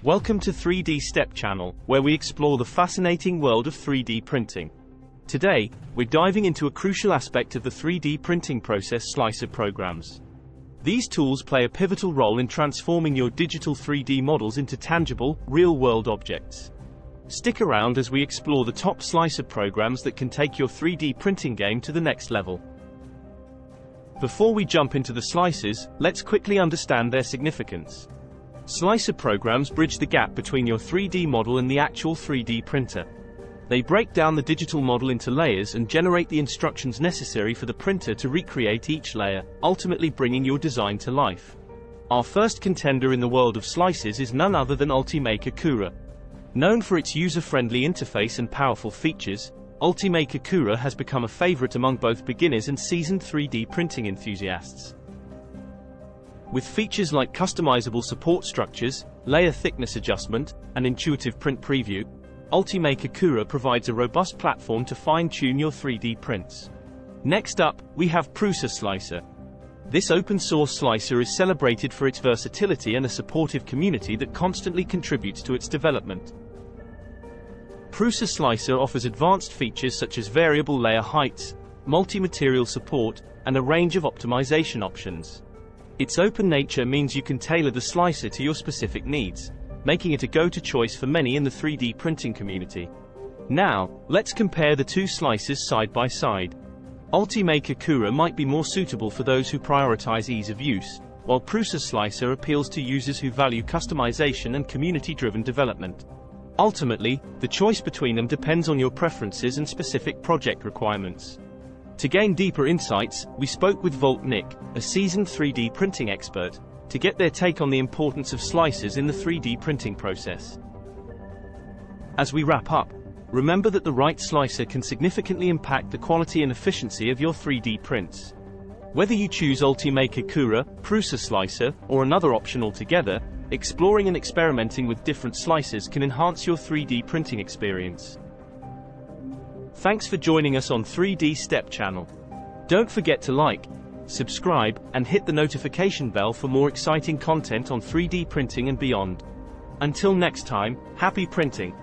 Welcome to 3D Step channel, where we explore the fascinating world of 3D printing. Today, we're diving into a crucial aspect of the 3D printing process: slicer programs. These tools play a pivotal role in transforming your digital 3D models into tangible, real-world objects. Stick around as we explore the top slicer programs that can take your 3D printing game to the next level. Before we jump into the slicers, let's quickly understand their significance. Slicer programs bridge the gap between your 3D model and the actual 3D printer. They break down the digital model into layers and generate the instructions necessary for the printer to recreate each layer, ultimately bringing your design to life. Our first contender in the world of slices is none other than Ultimaker Kura. Known for its user-friendly interface and powerful features, Ultimaker Kura has become a favorite among both beginners and seasoned 3D printing enthusiasts. With features like customizable support structures, layer thickness adjustment, and intuitive print preview, Ultimaker Kura provides a robust platform to fine-tune your 3D prints. Next up, we have Prusa-slicer. This open-source slicer is celebrated for its versatility and a supportive community that constantly contributes to its development. Prusa-slicer offers advanced features such as variable layer heights, multi-material support, and a range of optimization options. Its open nature means you can tailor the slicer to your specific needs, making it a go-to choice for many in the 3D printing community. Now, let's compare the two slicers side by side. Ultimaker Kura might be more suitable for those who prioritize ease of use, while Prusa-slicer appeals to users who value customization and community-driven development. Ultimately, the choice between them depends on your preferences and specific project requirements. To gain deeper insights, we spoke with Nick, a seasoned 3D printing expert, to get their take on the importance of slicers in the 3D printing process. As we wrap up, remember that the right slicer can significantly impact the quality and efficiency of your 3D prints. Whether you choose Ultimaker Kura, Prusa-slicer, or another option altogether, exploring and experimenting with different slicers can enhance your 3D printing experience. Thanks for joining us on 3D Step channel. Don't forget to like, subscribe, and hit the notification bell for more exciting content on 3D printing and beyond. Until next time, happy printing!